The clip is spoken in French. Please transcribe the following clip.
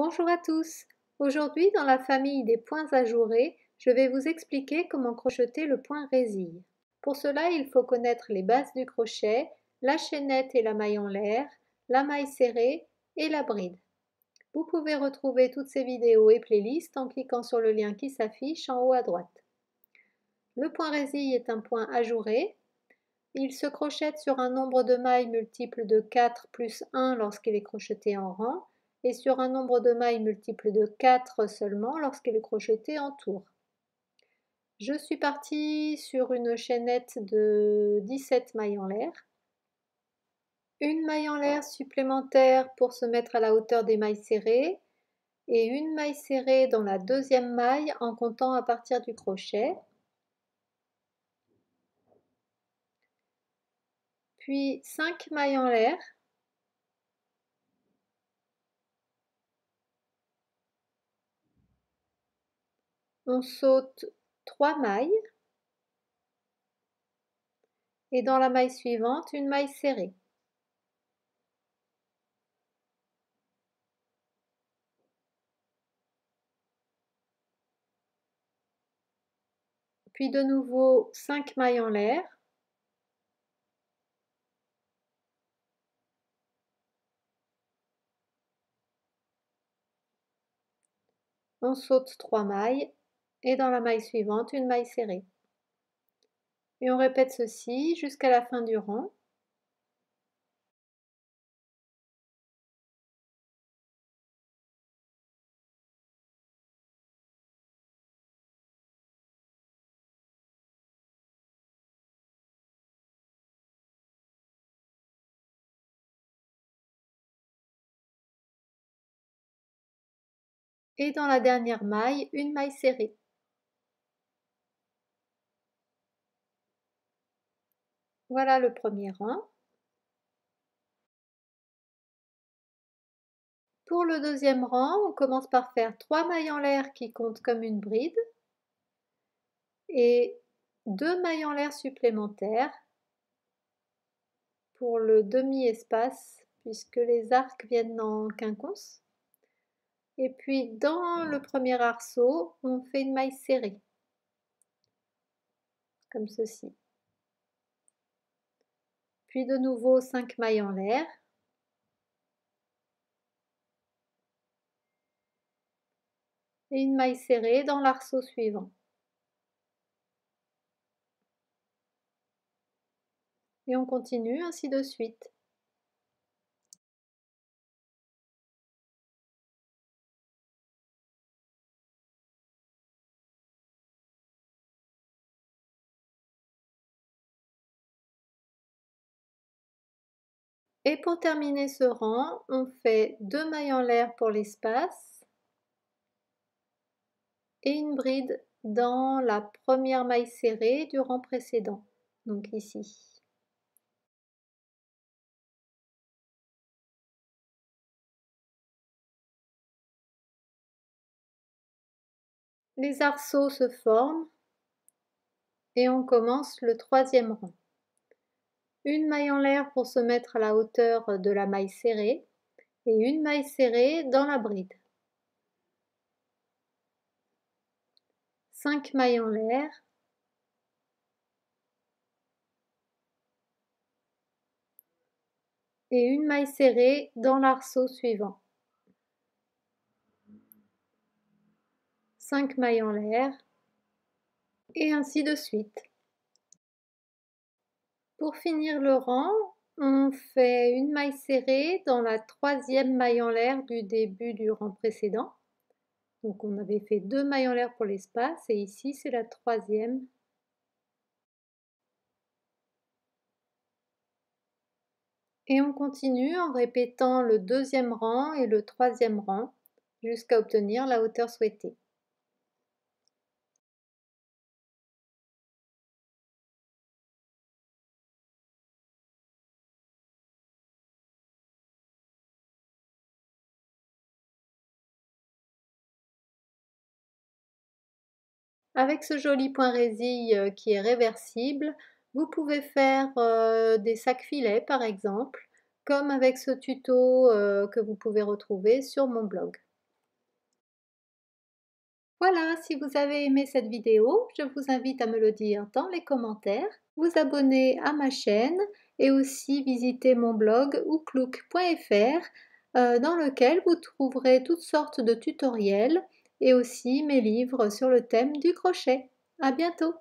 Bonjour à tous! Aujourd'hui, dans la famille des points ajourés, je vais vous expliquer comment crocheter le point résille. Pour cela, il faut connaître les bases du crochet, la chaînette et la maille en l'air, la maille serrée et la bride. Vous pouvez retrouver toutes ces vidéos et playlists en cliquant sur le lien qui s'affiche en haut à droite. Le point résille est un point ajouré. Il se crochette sur un nombre de mailles multiple de 4 plus 1 lorsqu'il est crocheté en rang et sur un nombre de mailles multiple de 4 seulement lorsqu'il est crocheté en tour. Je suis partie sur une chaînette de 17 mailles en l'air. Une maille en l'air supplémentaire pour se mettre à la hauteur des mailles serrées et une maille serrée dans la deuxième maille en comptant à partir du crochet. Puis 5 mailles en l'air. On saute 3 mailles et dans la maille suivante, une maille serrée. Puis de nouveau 5 mailles en l'air. On saute 3 mailles et dans la maille suivante, une maille serrée. Et on répète ceci jusqu'à la fin du rang. Et dans la dernière maille, une maille serrée. Voilà le premier rang. Pour le deuxième rang, on commence par faire 3 mailles en l'air qui comptent comme une bride et 2 mailles en l'air supplémentaires pour le demi-espace puisque les arcs viennent en quinconce. Et puis dans le premier arceau, on fait une maille serrée, comme ceci. Puis de nouveau 5 mailles en l'air. Et une maille serrée dans l'arceau suivant. Et on continue ainsi de suite. Et pour terminer ce rang, on fait 2 mailles en l'air pour l'espace et une bride dans la première maille serrée du rang précédent, donc ici. Les arceaux se forment et on commence le troisième rang. Une maille en l'air pour se mettre à la hauteur de la maille serrée et une maille serrée dans la bride. 5 mailles en l'air. Et une maille serrée dans l'arceau suivant. 5 mailles en l'air et ainsi de suite. Pour finir le rang, on fait une maille serrée dans la troisième maille en l'air du début du rang précédent. Donc on avait fait 2 mailles en l'air pour l'espace et ici c'est la troisième. Et on continue en répétant le deuxième rang et le troisième rang jusqu'à obtenir la hauteur souhaitée. Avec ce joli point résille qui est réversible, vous pouvez faire des sacs filets par exemple, comme avec ce tuto que vous pouvez retrouver sur mon blog. Voilà, si vous avez aimé cette vidéo, je vous invite à me le dire dans les commentaires, vous abonner à ma chaîne et aussi visiter mon blog ouklouk.fr dans lequel vous trouverez toutes sortes de tutoriels et aussi mes livres sur le thème du crochet. À bientôt!